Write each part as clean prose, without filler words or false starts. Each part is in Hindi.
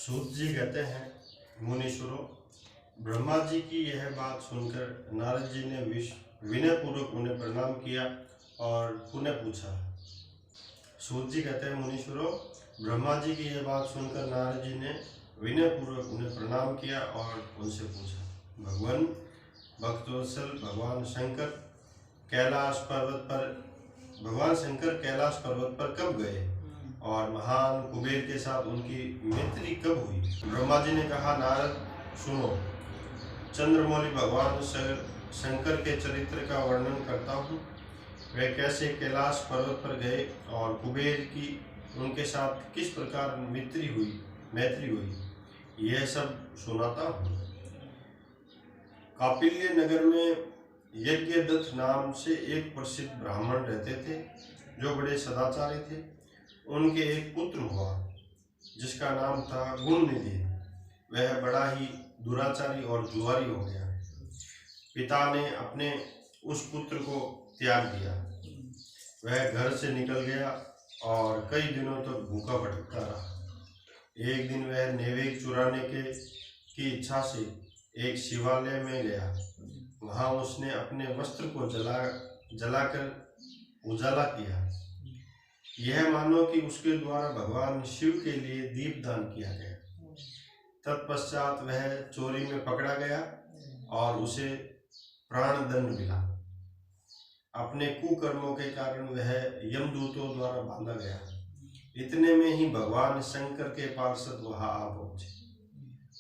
सूत जी कहते हैं, मुनीश्वरों, ब्रह्मा जी की यह बात सुनकर नारद जी ने विनय पूर्वक उन्हें प्रणाम किया और पुनः पूछा। सूत जी कहते हैं, मुनीश्वरों, ब्रह्मा जी की यह बात सुनकर नारद जी ने विनय पूर्वक उन्हें प्रणाम किया और उनसे पूछा, भगवान भक्तवत्सल भगवान शंकर कैलाश पर्वत पर कब गए और महान कुबेर के साथ उनकी मैत्री कब हुई? ब्रह्मा जी ने कहा, नारद सुनो, चंद्रमौली भगवान शंकर के चरित्र का वर्णन करता हूँ। वे कैसे कैलाश पर्वत पर गए और कुबेर की उनके साथ किस प्रकार मैत्री हुई, यह सब सुनाता हूँ। कापिल्य नगर में यज्ञदत्त नाम से एक प्रसिद्ध ब्राह्मण रहते थे, जो बड़े सदाचारी थे। उनके एक पुत्र हुआ जिसका नाम था गुणनिधि। वह बड़ा ही दुराचारी और जुआरी हो गया। पिता ने अपने उस पुत्र को त्याग दिया। वह घर से निकल गया और कई दिनों तक भूखा भटकता रहा। एक दिन वह नैवेद्य चुराने की इच्छा से एक शिवालय में गया। वहां उसने अपने वस्त्र को जलाकर उजाला किया, यह मानो कि उसके द्वारा भगवान शिव के लिए दीपदान किया गया। तत्पश्चात वह चोरी में पकड़ा गया और उसे प्राणदंड मिला। अपने कुकर्मों के कारण वह यमदूतों द्वारा बांधा गया। इतने में ही भगवान शंकर के पार्षद वहां आ पहुंचे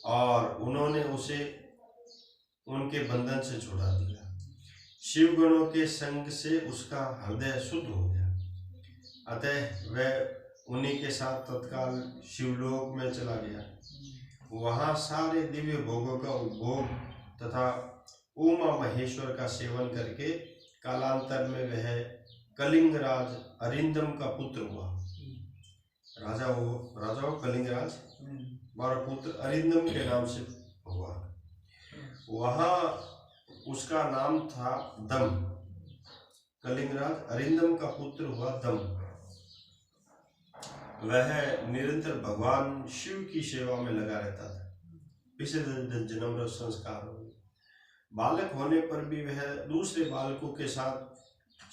और उन्होंने उसे उनके बंधन से छुड़ा दिया। शिवगणों के संग से उसका हृदय शुद्ध हो गया। अतः वह उन्हीं के साथ तत्काल शिवलोक में चला गया। वहां सारे दिव्य भोगों का उपभोग तथा उमा महेश्वर का सेवन करके कालांतर में वह कलिंगराज अरिंदम का पुत्र हुआ। राजा हो कलिंगराज, बारह पुत्र अरिंदम के नाम से हुआ। वहां उसका नाम था दम। कलिंगराज अरिंदम का पुत्र हुआ दम। वह निरंतर भगवान शिव की सेवा में लगा रहता था। पिछले जन्म संस्कार हो। बालक होने पर भी वह दूसरे बालकों के साथ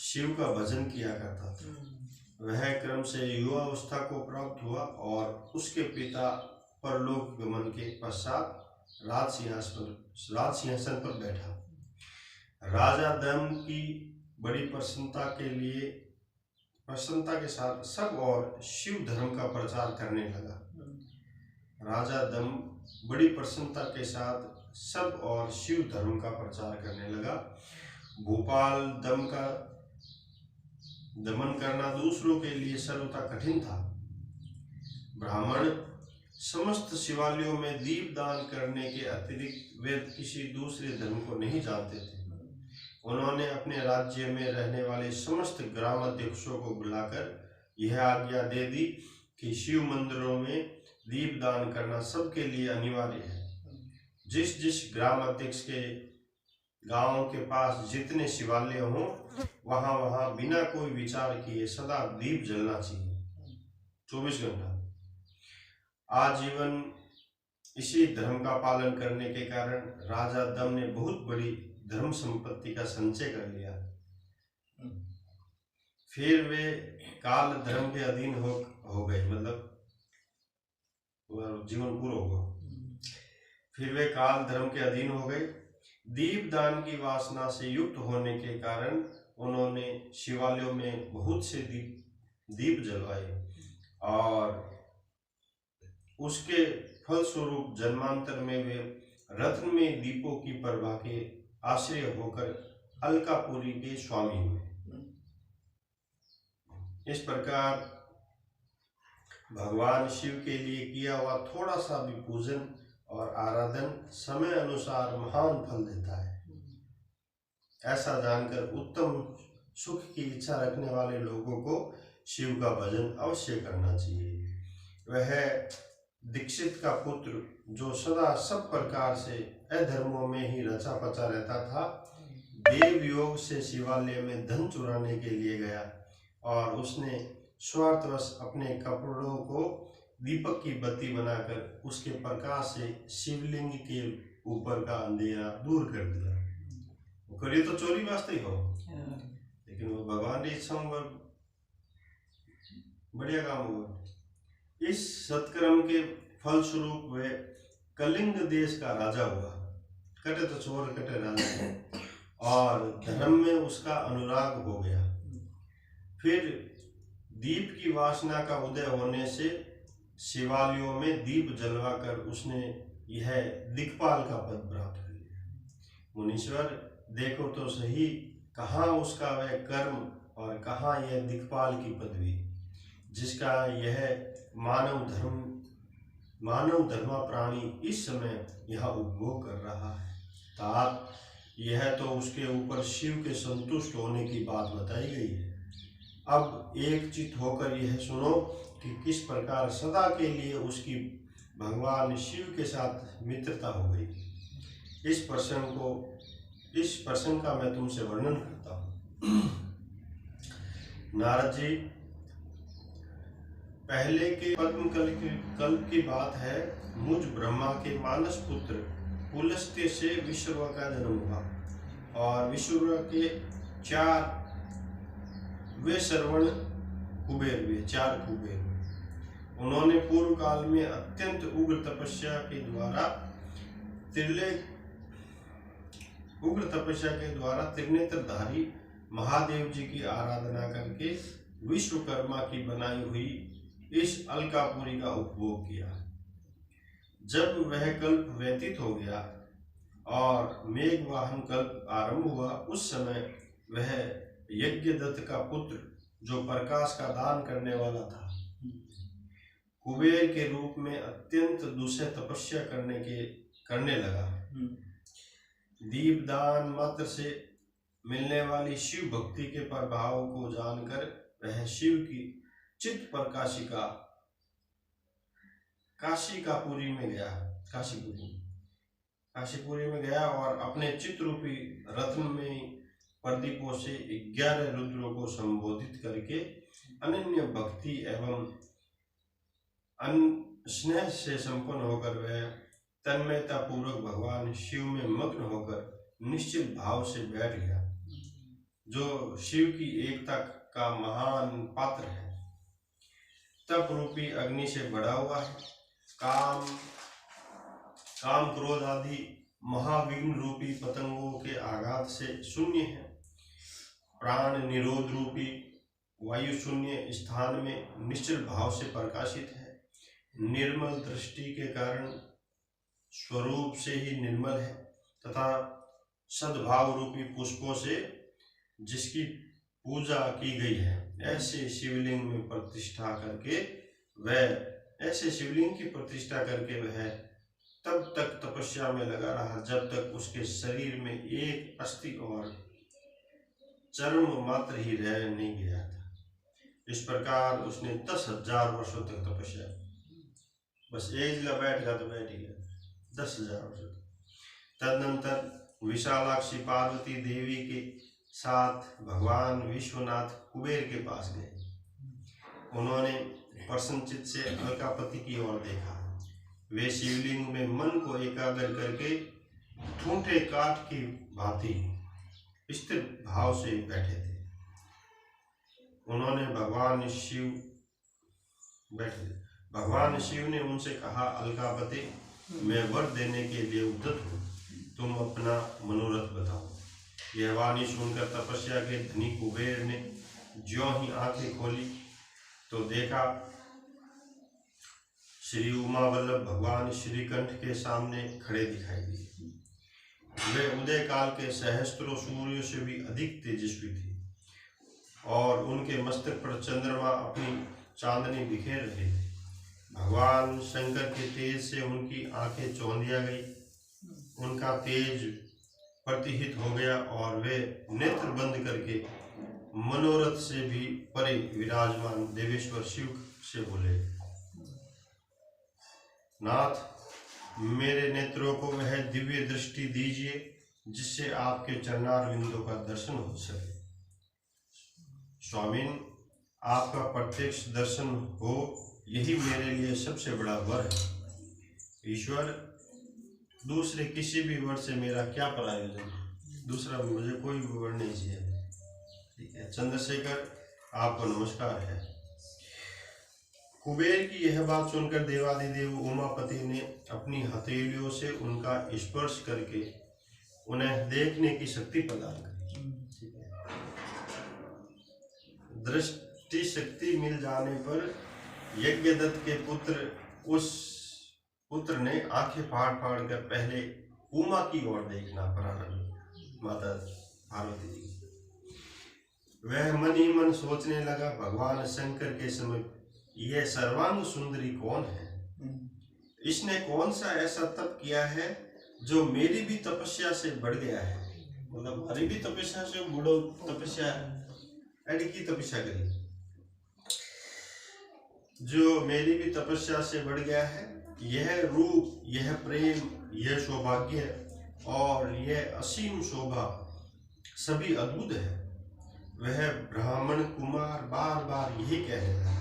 शिव का भजन किया करता था। वह क्रम से युवावस्था को प्राप्त हुआ और उसके पिता परलोक गमन के पश्चात राज सिंहासन पर बैठा। राजा दम की बड़ी प्रसन्नता के साथ सब और शिव धर्म का प्रचार करने लगा। राजा दम बड़ी प्रसन्नता के साथ सब और शिव धर्म का प्रचार करने लगा। भोपाल दम का दमन करना दूसरों के लिए सर्वथा कठिन था। ब्राह्मण समस्त शिवालयों में दीपदान करने के अतिरिक्त वे किसी दूसरे धर्म को नहीं जानते थे। उन्होंने अपने राज्य में रहने वाले समस्त ग्रामाध्यक्षों को बुलाकर यह आज्ञा दे दी कि शिव मंदिरों में दीपदान करना सबके लिए अनिवार्य है। जिस जिस ग्रामाध्यक्ष के गांव के पास जितने शिवालय हों, वहां बिना कोई विचार किए सदा दीप जलना चाहिए, 24 घंटा। आजीवन इसी धर्म का पालन करने के कारण राजा दम ने बहुत बड़ी धर्म संपत्ति का संचय कर लिया। फिर वे काल धर्म के अधीन हो गए, मतलब जीवन पूरा हुआ। फिर वे काल धर्म के अधीन हो गए। दीपदान की वासना से युक्त होने के कारण उन्होंने शिवालयों में बहुत से दीप जलवाए और उसके फलस्वरूप जन्मांतर में वे रत्न में दीपों की प्रभा के आश्रय होकर अलकापुरी के स्वामी हुए। इस प्रकार भगवान शिव के लिए किया हुआ थोड़ा सा भी पूजन और आराधन समय अनुसार महान फल देता है। ऐसा जानकर उत्तम सुख की इच्छा रखने वाले लोगों को शिव का भजन अवश्य करना चाहिए। वह दीक्षित का पुत्र जो सदा सब प्रकार से अधर्मों में ही रचा पचा रहता था, देव योग से शिवालय में धन चुराने के लिए गया और उसने स्वार्थवश अपने कपड़ों को दीपक की बत्ती बनाकर उसके प्रकाश से शिवलिंग के ऊपर का अंधेरा दूर कर दिया। वो करे तो चोरी वास्ते ही हो, लेकिन वो भगवान की इच्छा में बढ़िया काम हुआ। इस सत्कर्म के फलस्वरूप वह कलिंग देश का राजा हुआ। कटे तो चोर कटे राजा, और धर्म में उसका अनुराग हो गया। फिर दीप की वासना का उदय होने से शिवालयों में दीप जलवाकर उसने यह दिक्पाल का पद प्राप्त कर लिया। मुनीश्वर देखो तो सही, कहाँ उसका वह कर्म और कहाँ यह दिक्पाल की पदवी, जिसका यह मानव धर्मा प्राणी इस समय यह उपभोग कर रहा है। तात यह तो उसके ऊपर शिव के संतुष्ट होने की बात बताई गई है। अब एक चित्त होकर यह सुनो कि किस प्रकार सदा के लिए उसकी भगवान शिव के साथ मित्रता हो गई। इस प्रसंग का मैं तुमसे वर्णन करता हूँ। नारद जी, पहले के पद्म कल्प की बात है। मुझ ब्रह्मा के मानस पुत्र पुलस्त्य से विश्ववा का जन्म हुआ, और विश्ववा के वे श्रवण कुबेर हुए, 4 कुबेर हुए। उन्होंने पूर्व काल में अत्यंत उग्र तपस्या के द्वारा त्रिनेत्रधारी महादेव जी की आराधना करके विश्वकर्मा की बनाई हुई इस अलकापुरी का उपभोग किया। जब वह कल्प व्यतीत हो गया और मेघवाहन कल्प आरंभ हुआ, उस समय वह यज्ञदत्त का पुत्र, जो प्रकाश का दान करने वाला था, कुबेर के रूप में अत्यंत दुस्सह तपस्या करने लगा। दीपदान मात्र से मिलने वाली शिव भक्ति के प्रभाव को जानकर वह शिव की चित्त प्रकाशिका काशीपुरी में गया और अपने चित्त रूपी रत्न में प्रदीपों से 11 रुद्रों को संबोधित करके अनन्य भक्ति एवं स्नेह से संपन्न होकर वह तन्मयता पूर्वक भगवान शिव में मग्न होकर निश्चित भाव से बैठ गया, जो शिव की एकता का महान पात्र है। तप रूपी अग्नि से बढ़ा हुआ है। काम क्रोध आदि महाविघ्न रूपी पतंगों के आघात से शून्य है। प्राण निरोध रूपी वायु शून्य स्थान में निश्चल भाव से प्रकाशित है। निर्मल दृष्टि के कारण स्वरूप से ही निर्मल है, तथा सद्भाव रूपी पुष्पों से जिसकी पूजा की गई है, ऐसे शिवलिंग में प्रतिष्ठा करके वह तब तक तपस्या में लगा रहा जब तक उसके शरीर में एक अस्थि और चर्म मात्र ही रह नहीं गया था। इस प्रकार उसने 10,000 वर्षों तक तपस्या, बस एक जगह बैठ गया तो बैठ ही गया, 10,000 वर्षों तक। तदनंतर विशालाक्षी पार्वती देवी के साथ भगवान विश्वनाथ कुबेर के पास गए। उन्होंने प्रसन्नचित्त से अलकापति की ओर देखा। वे शिवलिंग में मन को एकाग्र करके ठूंठे काठ की भांति स्थिर भाव से बैठे थे। भगवान शिव ने उनसे कहा, अलकापति, मैं वर देने के लिए उद्यत हूँ, तुम अपना मनोरथ बताओ। यह वाणी सुनकर तपस्या के धनी कुबेर ने ज्यों ही आंखें खोली तो देखा श्री उमा वल्लभ भगवान श्रीकंठ के सामने खड़े दिखाई दिए। वे उदय काल के सहस्त्रों सूर्यों से भी अधिक तेजस्वी थे और उनके मस्तक पर चंद्रमा अपनी चांदनी बिखेर रहे थे। भगवान शंकर के तेज से उनकी आंखें चौंधिया गई, उनका तेज प्रतिहित हो गया और वे नेत्र बंद करके मनोरथ से भी परे विराजमान देवेश्वर शिव से बोले, नाथ, मेरे नेत्रों को वह दिव्य दृष्टि दीजिए जिससे आपके चरणारविंदों का दर्शन हो सके। स्वामिन, आपका प्रत्यक्ष दर्शन हो यही मेरे लिए सबसे बड़ा वर है। ईश्वर, दूसरे किसी भी वर से मेरा क्या प्रयोजन, दूसरा मुझे कोई भी वर नहीं चाहिए। ठीक है। चंद्रशेखर, आपको नमस्कार है। कुबेर की यह बात सुनकर देवादिदेव उमापति ने अपनी हथेलियों से उनका स्पर्श करके उन्हें देखने की शक्ति प्रदान की। दृष्टि शक्ति मिल जाने पर यज्ञदत्त के उस पुत्र ने आंखें फाड़ फाड़ कर पहले उमा की ओर देखना प्रारंभ, माता पार्वती जी। वह मन ही मन सोचने लगा, भगवान शंकर के समीप यह सर्वांग सुंदरी कौन है? इसने कौन सा ऐसा तप किया है जो मेरी भी तपस्या से बढ़ गया है? मतलब हमारी भी तपस्या से बड़ो तपस्या एडी की तपस्या करी, जो मेरी भी तपस्या से बढ़ गया है। यह रूप, यह प्रेम, यह सौभाग्य और यह असीम शोभा सभी अद्भुत है। वह ब्राह्मण कुमार बार बार यही कहने लगा।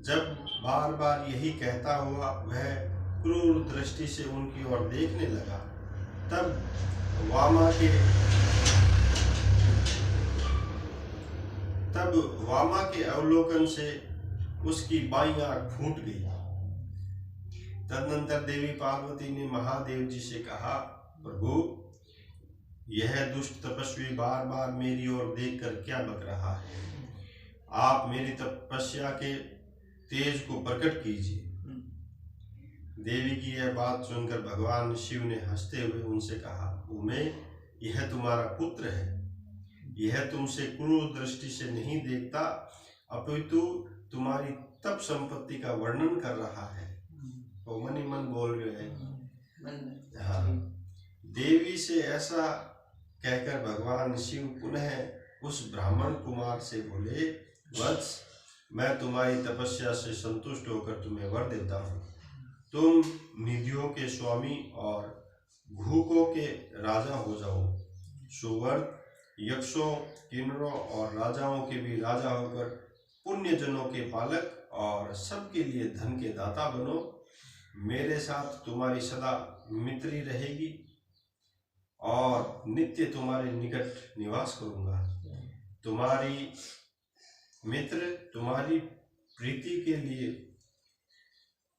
जब बार बार यही कहता हुआ वह क्रूर दृष्टि से उनकी ओर देखने लगा, तब वामा के अवलोकन से उसकी बाईं आंख फूट गई। तदनंतर देवी पार्वती ने महादेव जी से कहा, प्रभु, यह दुष्ट तपस्वी बार बार मेरी ओर देखकर क्या बक रहा है? आप मेरी तपस्या के तेज को प्रकट कीजिए। देवी की यह बात सुनकर भगवान शिव ने हंसते हुए उनसे कहा, उमे, यह तुम्हारा पुत्र है। यह तुमसे क्रूर दृष्टि से नहीं देखता, अपितु तुम्हारी तप संपत्ति का वर्णन कर रहा है। वो मन ही मन बोल रहे हैं। हाँ। देवी से ऐसा कहकर भगवान शिव पुनः उस ब्राह्मण कुमार से बोले, वत्स, मैं तुम्हारी तपस्या से संतुष्ट होकर तुम्हें वर देता हूँ। तुम निधियों के स्वामी और भूखों के राजा हो जाओ। सुवर्त, यक्षों, किन्नरों और राजाओं के भी राजा होकर पुण्यजनों के पालक और सबके लिए धन के दाता बनो। मेरे साथ तुम्हारी सदा मित्री रहेगी और नित्य तुम्हारे निकट निवास करूंगा। तुम्हारी मित्र, तुम्हारी प्रीति के लिए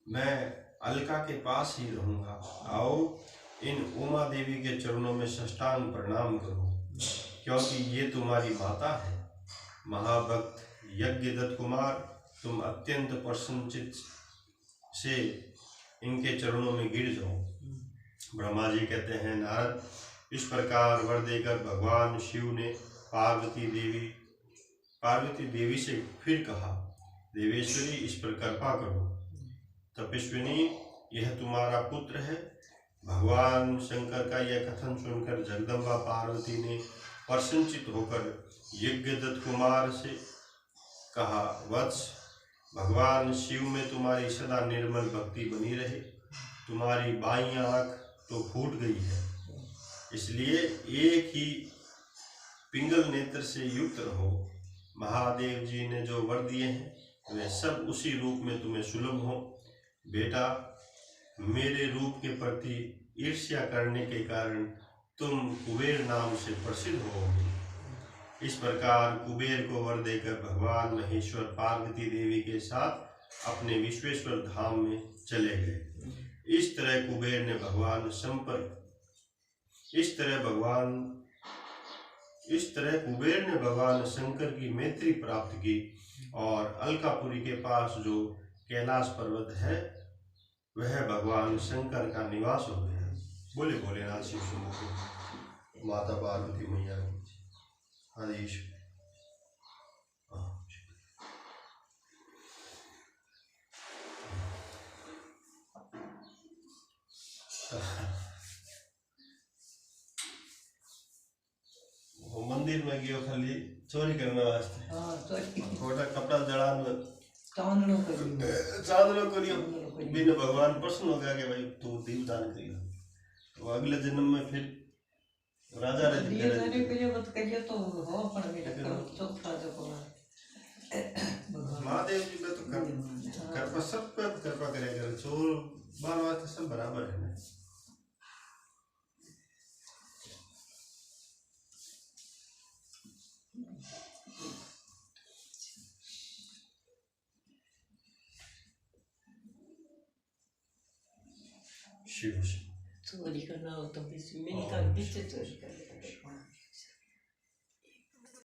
मैं अलका के पास ही रहूंगा। आओ, इन उमा देवी के चरणों में साष्टांग प्रणाम करो, क्योंकि ये तुम्हारी माता है। महाभक्त यज्ञदत्त कुमार, तुम अत्यंत प्रसन्नचित से इनके चरणों में गिर जाओ। ब्रह्मा जी कहते हैं, नारद, इस प्रकार वर देकर भगवान शिव ने पार्वती देवी से फिर कहा, देवेश्वरी, इस पर कृपा करो। तपस्विनी, यह तुम्हारा पुत्र है। भगवान शंकर का यह कथन सुनकर जगदम्बा पार्वती ने प्रसन्नचित होकर यज्ञदत्त कुमार से कहा, वत्स, भगवान शिव में तुम्हारी सदा निर्मल भक्ति बनी रहे। तुम्हारी बाईं आंख तो फूट गई है, इसलिए एक ही पिंगल नेत्र से युक्त रहो। महादेव जी ने जो वर दिए हैं वे सब उसी रूप में तुम्हें सुलभ हो। बेटा, मेरे रूप के प्रति ईर्ष्या करने के कारण तुम कुबेर नाम से प्रसिद्ध होगे। इस प्रकार कुबेर को वर देकर भगवान महेश्वर पार्वती देवी के साथ अपने विश्वेश्वर धाम में चले गए। इस तरह कुबेर ने भगवान शंकर की मैत्री प्राप्त की और अलकापुरी के पास जो कैलाश पर्वत है वह भगवान शंकर का निवास हो गया। बोले भोलेनाथ शिव शंभू, माता पार्वती मैया की आदेश। मंदिर में गयो खाली चोरी करने वास्ते, थोड़ा कपड़ा जड़ान चांदलो करियो, बिन भगवान प्रसन्न हो गया कि भाई तू दीपदान करियो, तो अगले जन्म में फिर राजा रह महादेव जी का तो कृपा है। शिव चोरी करना हो तो बीच में निकाल, बीच से चोरी कर लेगा।